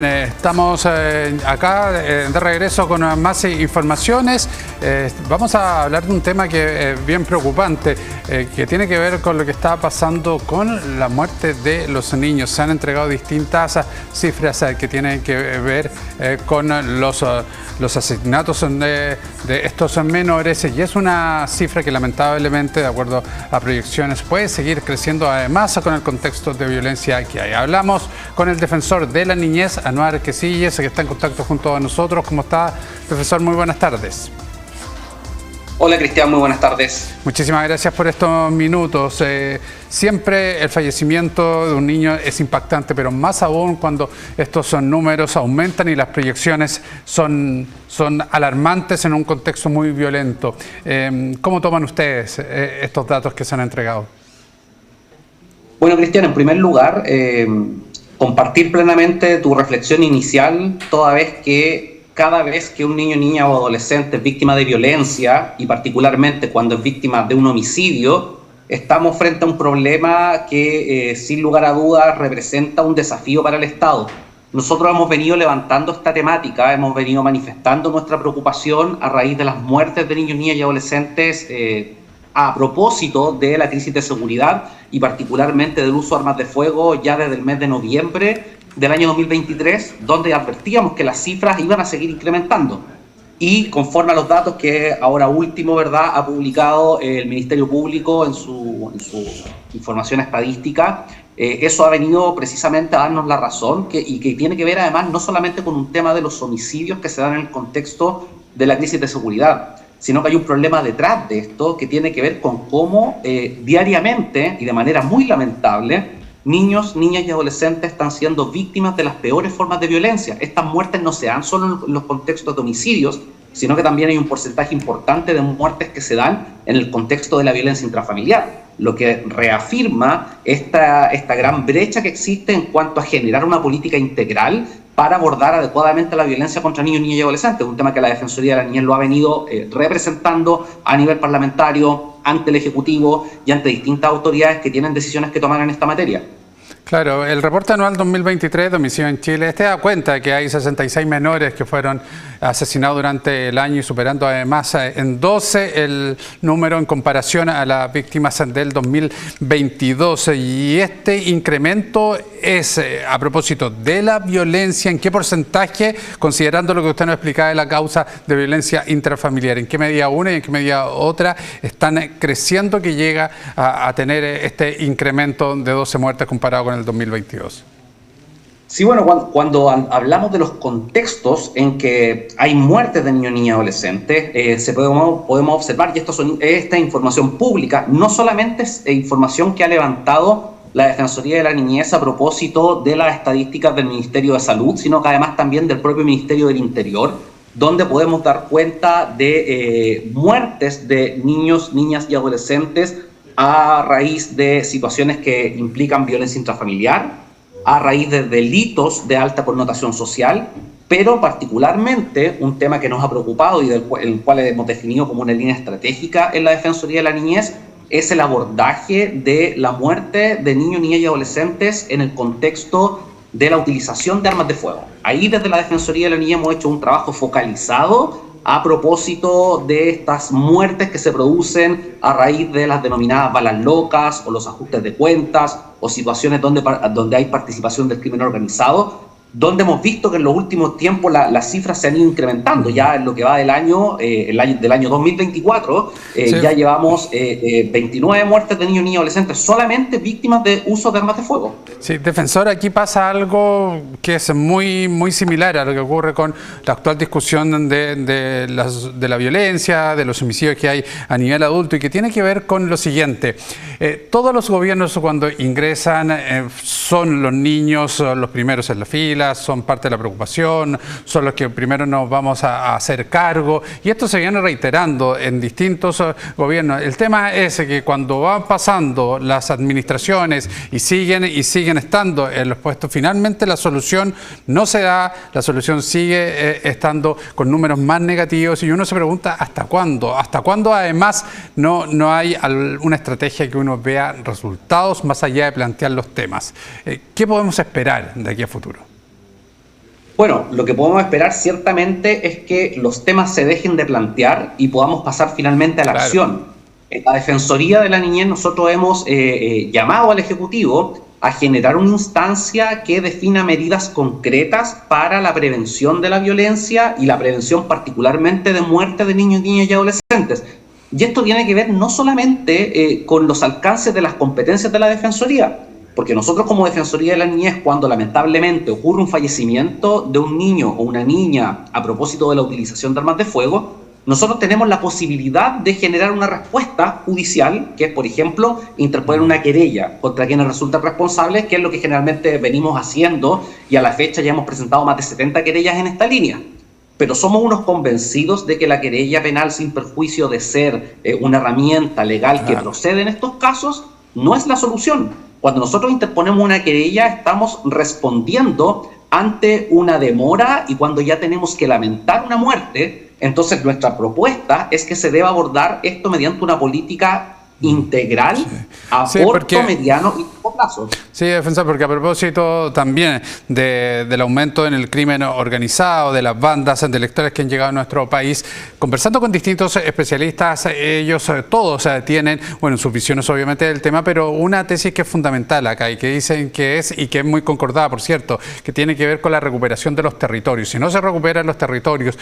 Estamos acá de regreso con más informaciones. Vamos a hablar de un tema que es bien preocupante, que tiene que ver con lo que está pasando con la muerte de los niños. Se han entregado distintas cifras que tienen que ver con los asesinatos de estos menores, y es una cifra que lamentablemente, de acuerdo a proyecciones, puede seguir creciendo, además con el contexto de violencia que hay. Hablamos con el defensor de la niñez, Anuar Quesilles, que está en contacto junto a nosotros. ¿Cómo está, profesor? Muy buenas tardes. Hola, Cristian, muy buenas tardes. Muchísimas gracias por estos minutos. Siempre el fallecimiento de un niño es impactante, pero más aún cuando estos números aumentan y las proyecciones son alarmantes en un contexto muy violento. ¿Cómo toman ustedes estos datos que se han entregado? Bueno, Cristian, en primer lugar, compartir plenamente tu reflexión inicial, toda vez que cada vez que un niño, niña o adolescente es víctima de violencia, y particularmente cuando es víctima de un homicidio, estamos frente a un problema que sin lugar a dudas representa un desafío para el Estado. Nosotros hemos venido levantando esta temática, hemos venido manifestando nuestra preocupación a raíz de las muertes de niños, niñas y adolescentes a propósito de la crisis de seguridad y particularmente del uso de armas de fuego ya desde el mes de noviembre del año 2023, donde advertíamos que las cifras iban a seguir incrementando. Y conforme a los datos que ahora último, ¿verdad?, ha publicado el Ministerio Público en su información estadística, eso ha venido precisamente a darnos la razón y que tiene que ver además no solamente con un tema de los homicidios que se dan en el contexto de la crisis de seguridad, sino que hay un problema detrás de esto que tiene que ver con cómo diariamente y de manera muy lamentable niños, niñas y adolescentes están siendo víctimas de las peores formas de violencia. Estas muertes no se dan solo en los contextos de homicidios, sino que también hay un porcentaje importante de muertes que se dan en el contexto de la violencia intrafamiliar, lo que reafirma esta gran brecha que existe en cuanto a generar una política integral para abordar adecuadamente la violencia contra niños, niñas y adolescentes, un tema que la Defensoría de la Niñez lo ha venido representando a nivel parlamentario, ante el Ejecutivo y ante distintas autoridades que tienen decisiones que tomar en esta materia. Claro, el reporte anual 2023 de homicidio en Chile da cuenta de que hay 66 menores que fueron asesinados durante el año y superando además en 12 el número en comparación a las víctimas del 2022. Y este incremento es a propósito de la violencia. ¿En qué porcentaje, considerando lo que usted nos explicaba de la causa de violencia intrafamiliar, en qué medida una y en qué medida otra están creciendo que llega a tener este incremento de 12 muertes comparado con el 2022? Sí, bueno, cuando hablamos de los contextos en que hay muertes de niños, niñas y adolescentes, podemos observar, y esta información pública, no solamente es información que ha levantado la Defensoría de la Niñez a propósito de las estadísticas del Ministerio de Salud, sino que además también del propio Ministerio del Interior, donde podemos dar cuenta de muertes de niños, niñas y adolescentes a raíz de situaciones que implican violencia intrafamiliar, a raíz de delitos de alta connotación social, pero particularmente un tema que nos ha preocupado y el cual hemos definido como una línea estratégica en la Defensoría de la Niñez, es el abordaje de la muerte de niños, niñas y adolescentes en el contexto de la utilización de armas de fuego. Ahí desde la Defensoría de la Niñez hemos hecho un trabajo focalizado a propósito de estas muertes que se producen a raíz de las denominadas balas locas o los ajustes de cuentas o situaciones donde hay participación del crimen organizado, donde hemos visto que en los últimos tiempos las cifras se han ido incrementando. Ya en lo que va del año 2024, sí, ya llevamos 29 muertes de niños, niñas y adolescentes solamente víctimas de uso de armas de fuego. Sí, defensor, aquí pasa algo que es muy similar a lo que ocurre con la actual discusión de la violencia, de los homicidios que hay a nivel adulto, y que tiene que ver con lo siguiente. Todos los gobiernos cuando ingresan son los niños los primeros en la fila, son parte de la preocupación, son los que primero nos vamos a hacer cargo, y esto se viene reiterando en distintos gobiernos. El tema es que cuando van pasando las administraciones y siguen estando en los puestos, finalmente la solución no se da, la solución sigue estando con números más negativos, y uno se pregunta ¿hasta cuándo? ¿Hasta cuándo además no hay una estrategia que uno vea resultados más allá de plantear los temas? ¿Qué podemos esperar de aquí a futuro? Bueno, lo que podemos esperar ciertamente es que los temas se dejen de plantear y podamos pasar finalmente a la acción. En la Defensoría de la Niñez nosotros hemos llamado al Ejecutivo a generar una instancia que defina medidas concretas para la prevención de la violencia y la prevención particularmente de muerte de niños, niñas y adolescentes. Y esto tiene que ver no solamente con los alcances de las competencias de la Defensoría, porque nosotros como Defensoría de la Niñez, cuando lamentablemente ocurre un fallecimiento de un niño o una niña a propósito de la utilización de armas de fuego, nosotros tenemos la posibilidad de generar una respuesta judicial, que es, por ejemplo, interponer una querella contra quienes resultan responsables, que es lo que generalmente venimos haciendo, y a la fecha ya hemos presentado más de 70 querellas en esta línea. Pero somos unos convencidos de que la querella penal, sin perjuicio de ser una herramienta legal que procede en estos casos, no es la solución. Cuando nosotros interponemos una querella, estamos respondiendo ante una demora, y cuando ya tenemos que lamentar una muerte, entonces nuestra propuesta es que se deba abordar esto mediante una política integral a corto, mediano y largo plazo. Sí, defensor, porque a propósito también del aumento en el crimen organizado, de las bandas intelectuales que han llegado a nuestro país, conversando con distintos especialistas, ellos todos tienen, bueno, sus visiones obviamente del tema, pero una tesis que es fundamental acá y que dicen que es, y que es muy concordada, por cierto, que tiene que ver con la recuperación de los territorios. Si no se recuperan los territorios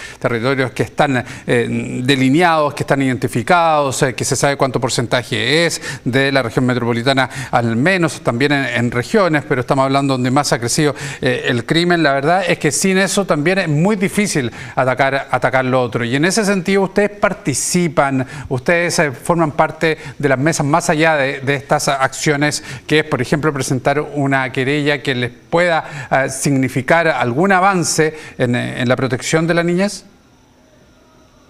que están delineados, que están identificados, que se sabe cuánto porcentaje es de la región metropolitana, al menos también en regiones, pero estamos hablando donde más ha crecido el crimen. La verdad es que sin eso también es muy difícil atacar lo otro. Y en ese sentido ustedes participan, ustedes forman parte de las mesas más allá de estas acciones, que es, por ejemplo, presentar una querella que les pueda significar algún avance en la protección de la niñez.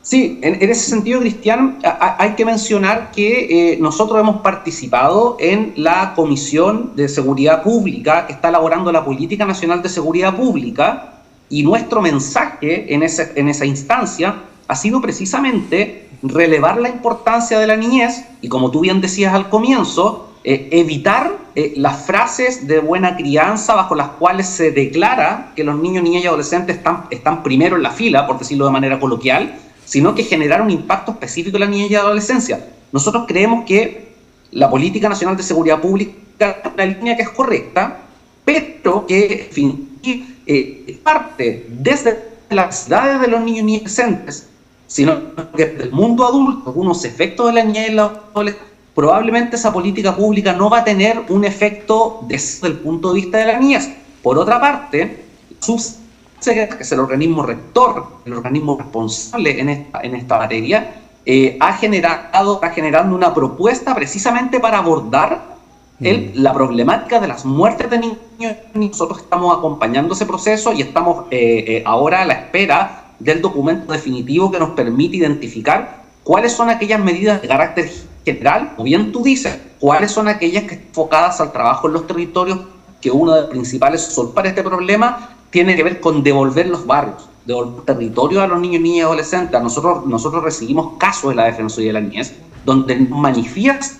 Sí, en ese sentido, Cristian, hay que mencionar que nosotros hemos participado en la Comisión de Seguridad Pública que está elaborando la Política Nacional de Seguridad Pública, y nuestro mensaje en esa instancia ha sido precisamente relevar la importancia de la niñez y, como tú bien decías al comienzo, evitar las frases de buena crianza bajo las cuales se declara que los niños, niñas y adolescentes están primero en la fila, por decirlo de manera coloquial, sino que generar un impacto específico en la niñez y adolescencia. Nosotros creemos que la Política Nacional de Seguridad Pública es una línea que es correcta, pero que, en fin, parte desde las edades de los niños y adolescentes, sino que desde el mundo adulto, algunos efectos de la niñez y la adolescencia, probablemente esa política pública no va a tener un efecto desde el punto de vista de la niñez. Por otra parte, que es el organismo rector, el organismo responsable en esta materia, está generando una propuesta precisamente para abordar la problemática de las muertes de niños. Nosotros estamos acompañando ese proceso y estamos ahora a la espera del documento definitivo que nos permite identificar cuáles son aquellas medidas de carácter general, o bien tú dices, cuáles son aquellas que están enfocadas al trabajo en los territorios, que uno de los principales soluciones para este problema tiene que ver con devolver los barrios, devolver territorio a los niños, niñas y adolescentes. Nosotros recibimos casos de la Defensoría de la Niñez donde manifiestan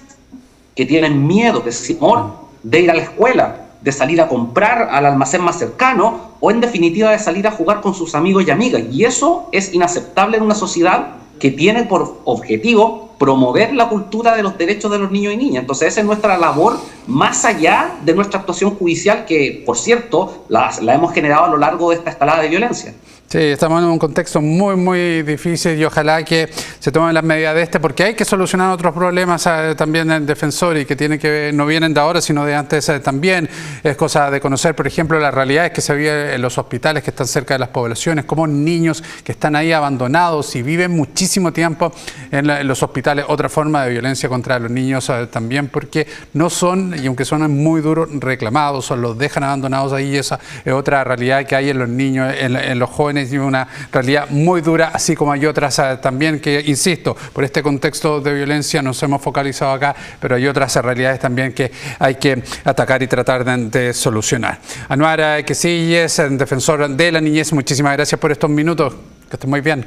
que tienen miedo, que es temor de ir a la escuela, de salir a comprar al almacén más cercano, o en definitiva de salir a jugar con sus amigos y amigas. Y eso es inaceptable en una sociedad que tiene por objetivo promover la cultura de los derechos de los niños y niñas. Entonces esa es nuestra labor, más allá de nuestra actuación judicial, que por cierto la hemos generado a lo largo de esta escalada de violencia. Sí, estamos en un contexto muy, muy difícil y ojalá que se tomen las medidas de porque hay que solucionar otros problemas también en Defensor y que tienen que no vienen de ahora, sino de antes también. Es cosa de conocer, por ejemplo, las realidades que se viven en los hospitales que están cerca de las poblaciones, como niños que están ahí abandonados y viven muchísimo tiempo en los hospitales. Otra forma de violencia contra los niños también, porque no son, y aunque son muy duros, reclamados o los dejan abandonados ahí. Esa es otra realidad que hay en los niños, en los jóvenes, y una realidad muy dura, así como hay otras también que, insisto, por este contexto de violencia nos hemos focalizado acá, pero hay otras realidades también que hay que atacar y tratar de solucionar. Anwar Quesilles, defensor de la niñez, muchísimas gracias por estos minutos, que estén muy bien.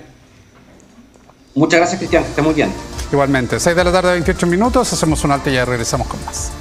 Muchas gracias, Cristian, que esté muy bien. Igualmente, 6 de la tarde, 28 minutos, hacemos un alto y ya regresamos con más.